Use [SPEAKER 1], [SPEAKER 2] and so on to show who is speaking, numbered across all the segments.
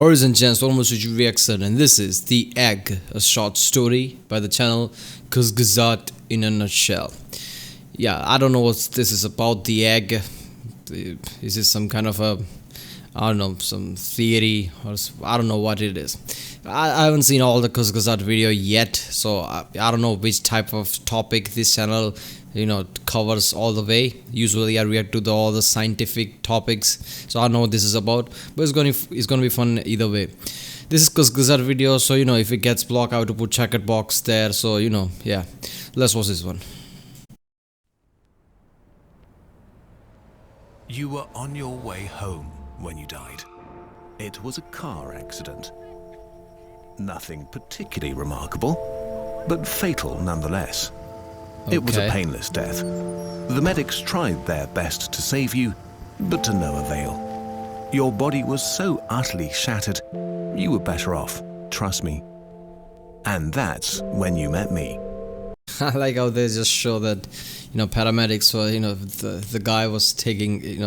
[SPEAKER 1] Ladies and gents, almost Kurzgesagt, and this is The Egg, a short story by the channel Kurzgesagt in a nutshell. Yeah, I don't know what this is about, the egg. Is this some kind of I don't know, some theory, or I don't know what it is. I haven't seen all the Kurzgesagt video yet, so I don't know which type of topic this channel covers all the way. Usually I react to all the scientific topics, so I don't know what this is about, but it's gonna be fun either way. This is Kurzgesagt video, so if it gets blocked I have to put checkered box there, so yeah, let's watch this one.
[SPEAKER 2] You were on your way home when you died. It was a car accident. Nothing particularly remarkable, but fatal nonetheless. It was a painless death. The medics tried their best to save you, but to no avail. Your body was so utterly shattered, you were better off, trust me. And that's when you met me.
[SPEAKER 1] I like how they just show that, paramedics were, the guy was taking,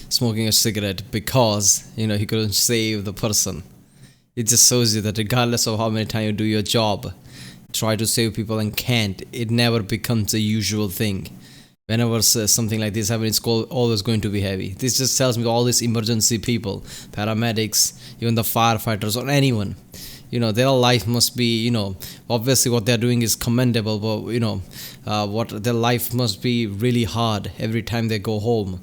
[SPEAKER 1] smoking a cigarette because, he couldn't save the person. It just shows you that regardless of how many times you do your job, try to save people and can't, it never becomes a usual thing. Whenever something like this happens, it's always going to be heavy. This just tells me all these emergency people, paramedics, even the firefighters or anyone, their life must be, obviously what they're doing is commendable, but what their life must be really hard every time they go home.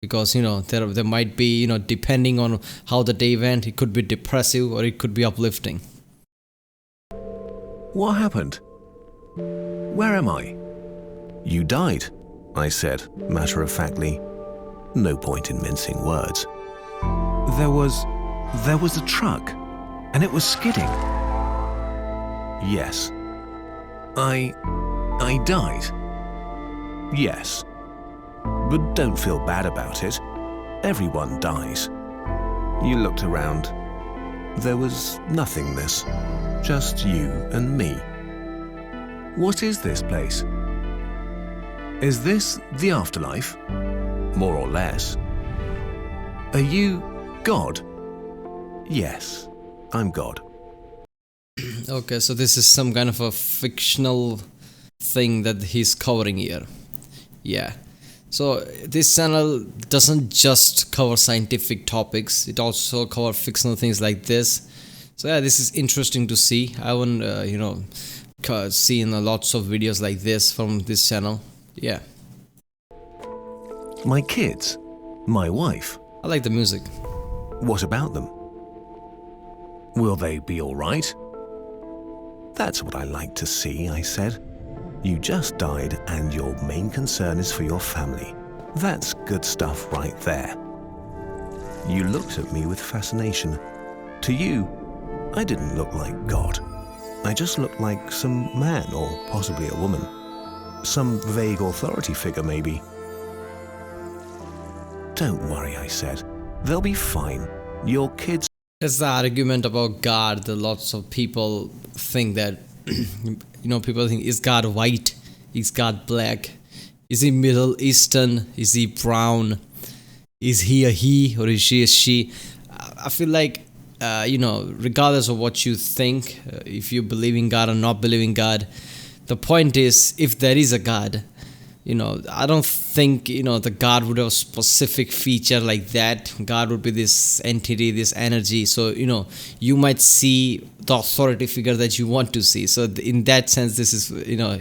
[SPEAKER 1] Because there might be, depending on how the day went, it could be depressive or it could be uplifting.
[SPEAKER 2] What happened? Where am I? You died, I said, matter-of-factly. No point in mincing words. There was a truck, and it was skidding. Yes. I died. Yes. But don't feel bad about it. Everyone dies. You looked around. There was nothingness. Just you and me. What is this place? Is this the afterlife? More or less. Are you God? Yes, I'm God.
[SPEAKER 1] Okay, so this is some kind of a fictional thing that he's covering here. Yeah. So this channel doesn't just cover scientific topics, it also covers fictional things like this. So yeah, this is interesting to see. I haven't seen lots of videos like this from this channel. Yeah.
[SPEAKER 2] My kids, my wife.
[SPEAKER 1] I like the music.
[SPEAKER 2] What about them? Will they be all right? That's what I like to see, I said. You just died and your main concern is for your family. That's good stuff right there. You looked at me with fascination. To you, I didn't look like God. I just looked like some man or possibly a woman. Some vague authority figure maybe. Don't worry, I said. They'll be fine. Your kids...
[SPEAKER 1] It's the argument about God that lots of people think that people think, is God white? Is God black? Is he Middle Eastern? Is he brown? Is he a he or is she a she? I feel like, regardless of what you think, if you believe in God or not believe in God, the point is, if there is a God, I don't think, the God would have a specific feature like that. God would be this entity, this energy. So, you might see the authority figure that you want to see. So in that sense, this is,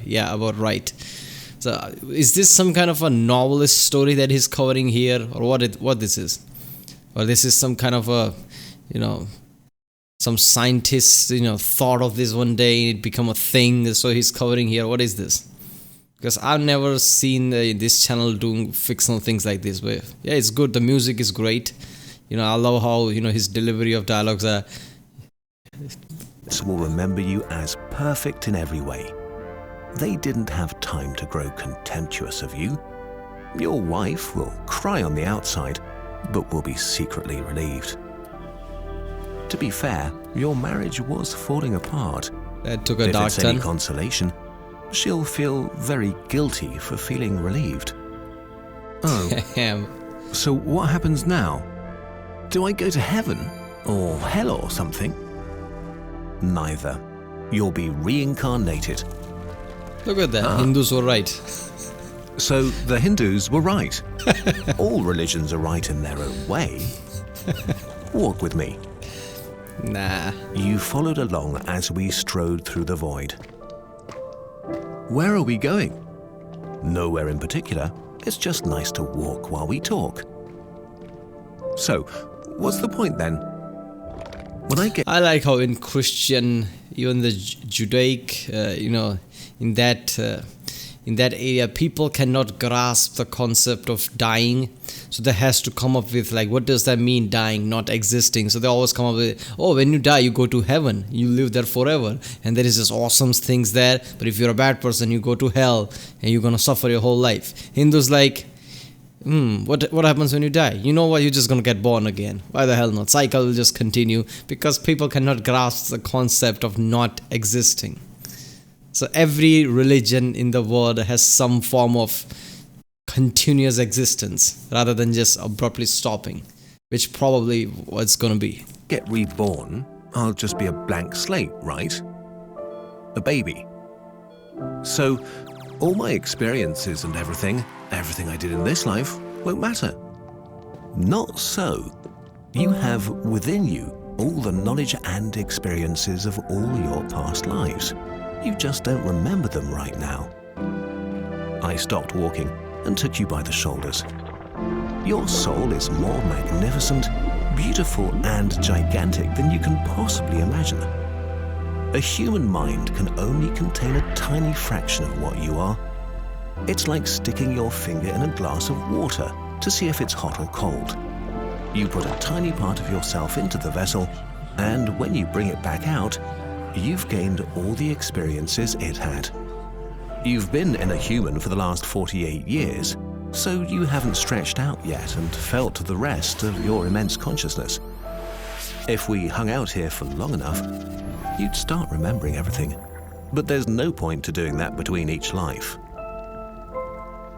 [SPEAKER 1] yeah, about right. So is this some kind of a novelist story that he's covering here, or what this is? Or this is some kind of a, some scientist, thought of this one day and it become a thing, so he's covering here. What is this? Because I've never seen this channel doing fictional things like this. But yeah, it's good. The music is great. I love how his delivery of dialogues are.
[SPEAKER 2] Will remember you as perfect in every way. They didn't have time to grow contemptuous of you. Your wife will cry on the outside, but will be secretly relieved. To be fair, your marriage was falling apart.
[SPEAKER 1] That took a dark turn.
[SPEAKER 2] If it's any consolation, she'll feel very guilty for feeling relieved. Oh, so what happens now? Do I go to heaven? Or hell or something? Neither. You'll be reincarnated.
[SPEAKER 1] Look at that. Hindus were right.
[SPEAKER 2] So the Hindus were right. All religions are right in their own way. Walk with me.
[SPEAKER 1] Nah.
[SPEAKER 2] You followed along as we strode through the void. Where are we going? Nowhere in particular. It's just nice to walk while we talk. So, what's the point then? When
[SPEAKER 1] I like how in Christian, even the Judaic, in that area, people cannot grasp the concept of dying. So they has to come up with like, what does that mean, dying, not existing? So they always come up with, oh, when you die, you go to heaven, you live there forever, and there is just awesome things there. But if you're a bad person, you go to hell, and you're gonna suffer your whole life. Hindus like, what happens when you die? You know what? You're just gonna get born again. Why the hell not? Cycle will just continue because people cannot grasp the concept of not existing. So every religion in the world has some form of continuous existence rather than just abruptly stopping, which probably what's gonna be.
[SPEAKER 2] Get reborn, I'll just be a blank slate, right? A baby. So all my experiences and everything I did in this life won't matter. Not so. You have within you all the knowledge and experiences of all your past lives. You just don't remember them right now. I stopped walking and took you by the shoulders. Your soul is more magnificent, beautiful, and gigantic than you can possibly imagine. A human mind can only contain a tiny fraction of what you are. It's like sticking your finger in a glass of water to see if it's hot or cold. You put a tiny part of yourself into the vessel, and when you bring it back out, you've gained all the experiences it had. You've been in a human for the last 48 years, so you haven't stretched out yet and felt the rest of your immense consciousness. If we hung out here for long enough, you'd start remembering everything. But there's no point to doing that between each life.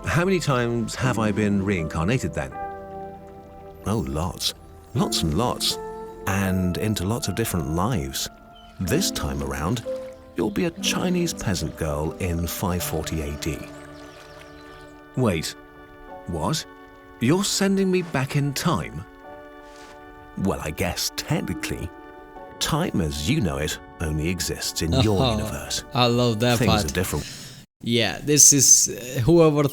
[SPEAKER 2] How many times have I been reincarnated then? Oh, lots. Lots and lots. And into lots of different lives. This time around, you'll be a Chinese peasant girl in 540 AD. Wait, what? You're sending me back in time? Well, I guess technically, time as you know it only exists in your universe.
[SPEAKER 1] I love that
[SPEAKER 2] Things
[SPEAKER 1] part.
[SPEAKER 2] Things are different.
[SPEAKER 1] Yeah, this is whoever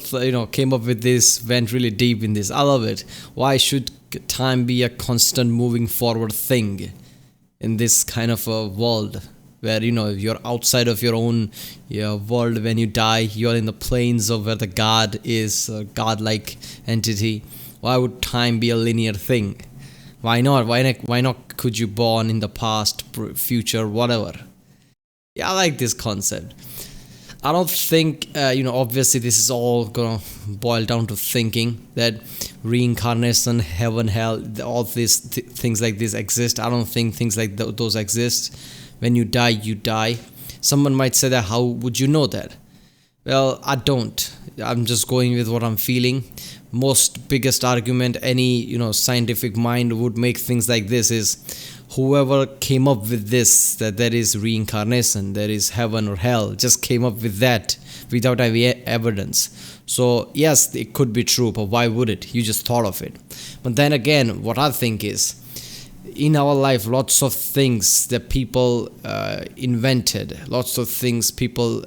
[SPEAKER 1] came up with this went really deep in this. I love it. Why should time be a constant moving forward thing in this kind of a world where you're outside of your own world? When you die, you're in the planes of where the God is, a God-like entity. Why would time be a linear thing? Why not? Why not? Could you born in the past, future, whatever? Yeah, I like this concept. I don't think, obviously this is all gonna boil down to thinking that reincarnation, heaven, hell, all these things like this exist. I don't think things like those exist. When you die, you die. Someone might say that, how would you know that? Well, I don't. I'm just going with what I'm feeling. Most biggest argument any, scientific mind would make things like this is, whoever came up with this, that there is reincarnation, there is heaven or hell, just came up with that without any evidence. So yes, it could be true, but why would it? You just thought of it. But then again, what I think is, in our life, lots of things that people invented, lots of things people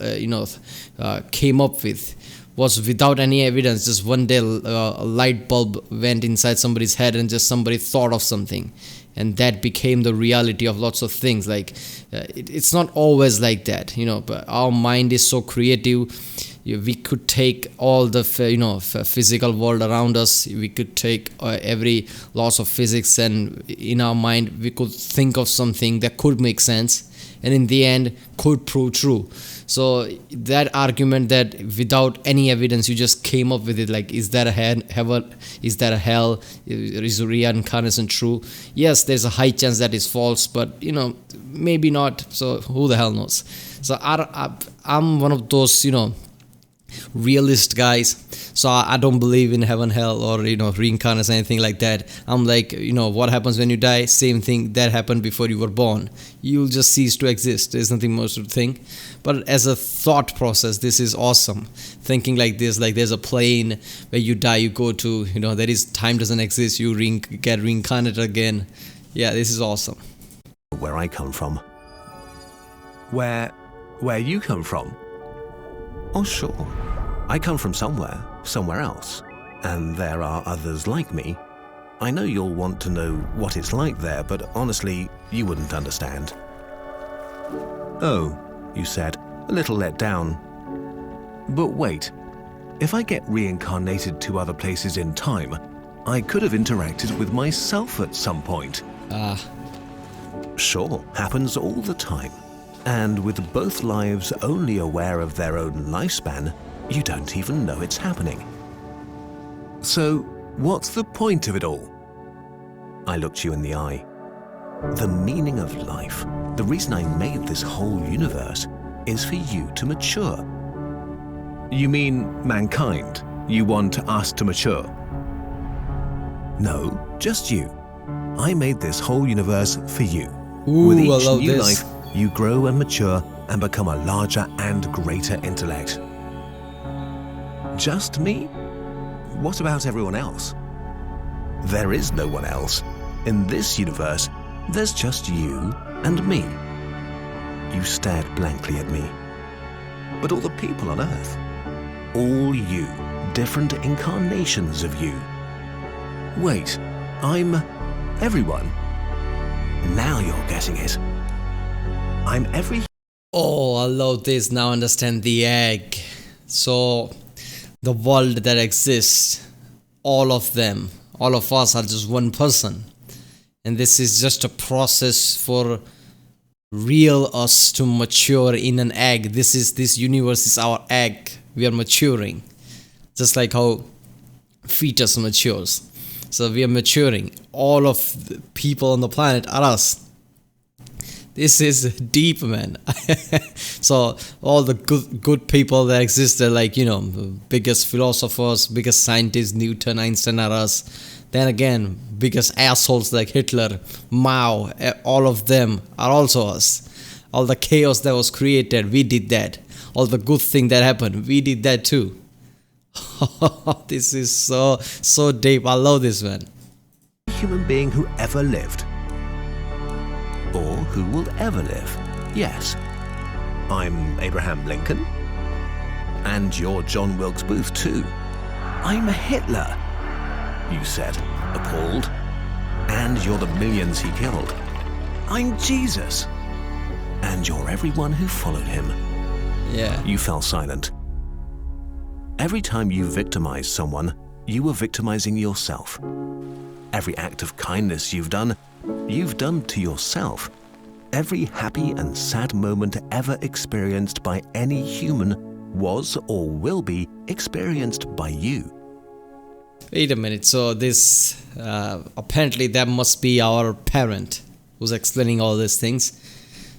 [SPEAKER 1] came up with was without any evidence. Just one day a light bulb went inside somebody's head and just somebody thought of something, and that became the reality of lots of things. Like it's not always like that, but our mind is so creative. We could take all the physical world around us, we could take every laws of physics, and in our mind we could think of something that could make sense and in the end could prove true. So that argument that without any evidence you just came up with it, like, is that a heaven, is that a hell, is reincarnation true? Yes, there's a high chance that is false, but maybe not. So who the hell knows? So I'm one of those realist guys. So I don't believe in heaven, hell, or reincarnation, anything like that. I'm like, what happens when you die? Same thing that happened before you were born. You'll just cease to exist. There's nothing more to think. But as a thought process, this is awesome. Thinking like this, like there's a plane where you die, you go to, there is time doesn't exist. You get reincarnated again. Yeah, this is awesome.
[SPEAKER 2] Where I come from. Where you come from? Oh, sure. I come from somewhere else, and there are others like me. I know you'll want to know what it's like there, but honestly, you wouldn't understand. Oh, you said, a little let down. But wait, if I get reincarnated to other places in time, I could have interacted with myself at some point. Sure, happens all the time. And with both lives only aware of their own lifespan, you don't even know it's happening. So, what's the point of it all? I looked you in the eye. The meaning of life, the reason I made this whole universe, is for you to mature. You mean mankind? You want us to mature? No, just you. I made this whole universe for you.
[SPEAKER 1] Ooh,
[SPEAKER 2] with each
[SPEAKER 1] I love
[SPEAKER 2] new
[SPEAKER 1] this.
[SPEAKER 2] life, you grow and mature and become a larger and greater intellect. Just me? What about everyone else? There is no one else. In this universe, there's just you and me. You stared blankly at me. But all the people on Earth, all you, different incarnations of you. Wait, I'm everyone. Now you're getting it. I'm every...
[SPEAKER 1] Oh, I love this. Now understand the egg. So, the world that exists, all of them, all of us are just one person. And this is just a process for real us to mature in an egg. This universe is our egg. We are maturing. Just like how fetus matures. So we are maturing. All of the people on the planet are us. This is deep, man. So all the good people that exist are like, the biggest philosophers, biggest scientists, Newton, Einstein are us. Then again, biggest assholes like Hitler, Mao, all of them are also us. All the chaos that was created, we did that. All the good thing that happened, we did that too. This is so deep. I love this, man.
[SPEAKER 2] human being who ever lived. Or who will ever live. Yes. I'm Abraham Lincoln. And you're John Wilkes Booth too. I'm Hitler, you said, appalled. And you're the millions he killed. I'm Jesus. And you're everyone who followed him.
[SPEAKER 1] Yeah.
[SPEAKER 2] You fell silent. Every time you victimized someone, you were victimizing yourself. Every act of kindness you've done to yourself. Every happy and sad moment ever experienced by any human was or will be experienced by you.
[SPEAKER 1] Wait a minute, so this, apparently that must be our parent who's explaining all these things.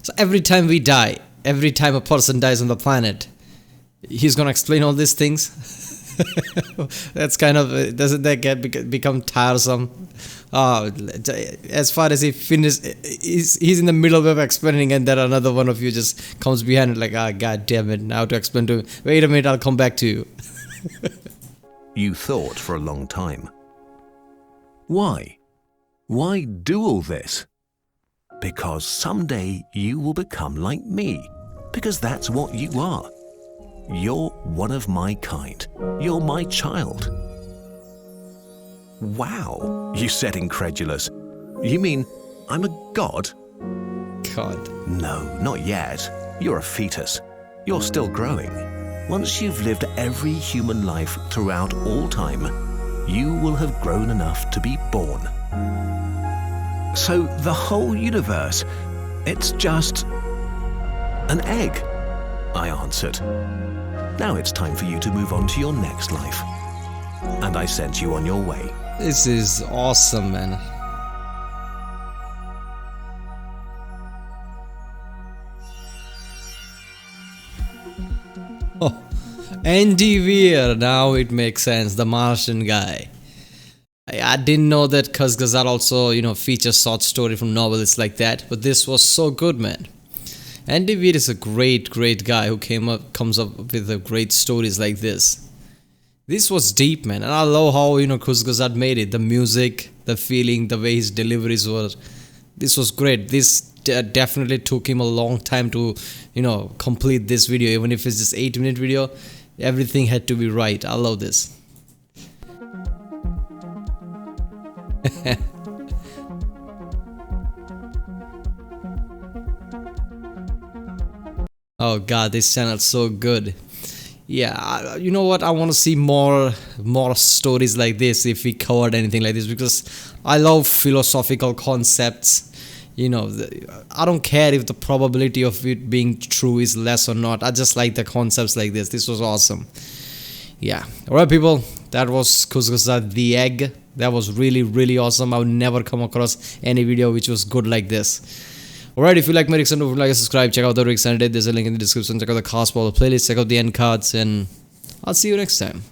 [SPEAKER 1] So every time we die, every time a person dies on the planet, he's gonna explain all these things? That's kind of, doesn't that become tiresome? As far as he finished, he's in the middle of explaining, and then another one of you just comes behind and like, god damn it, now to explain to him. Wait a minute, I'll come back to you.
[SPEAKER 2] You thought for a long time. Why? Why do all this? Because someday you will become like me. Because that's what you are. You're one of my kind. You're my child. Wow, you said incredulous. You mean I'm a god?
[SPEAKER 1] God.
[SPEAKER 2] No, not yet. You're a fetus. You're still growing. Once you've lived every human life throughout all time, you will have grown enough to be born. So the whole universe, it's just an egg, I answered. Now it's time for you to move on to your next life. And I sent you on your way.
[SPEAKER 1] This is awesome, man. Oh, Andy Weir, now it makes sense, the Martian guy. I didn't know that Kurzgesagt also, features short story from novelists like that, but this was so good, man. Andy Weir is a great guy who comes up with great stories like this. This was deep, man, and I love how, Kurzgesagt made it. The music, the feeling, the way his deliveries were. This was great. This definitely took him a long time to, complete this video. Even if it's just 8-minute video, everything had to be right. I love this. Oh god, this channel's so good. Yeah, you know what, I want to see more stories like this, if we covered anything like this, because I love philosophical concepts. I don't care if the probability of it being true is less or not. I just like the concepts like this. This was awesome. Yeah, alright people, that was Kurzgesagt the Egg. That was really awesome. I would never come across any video which was good like this. Alright, if you like my reaction, don't forget to subscribe. Check out the Rick Sunday. There's a link in the description. Check out the cast for the playlist. Check out the end cards, and I'll see you next time.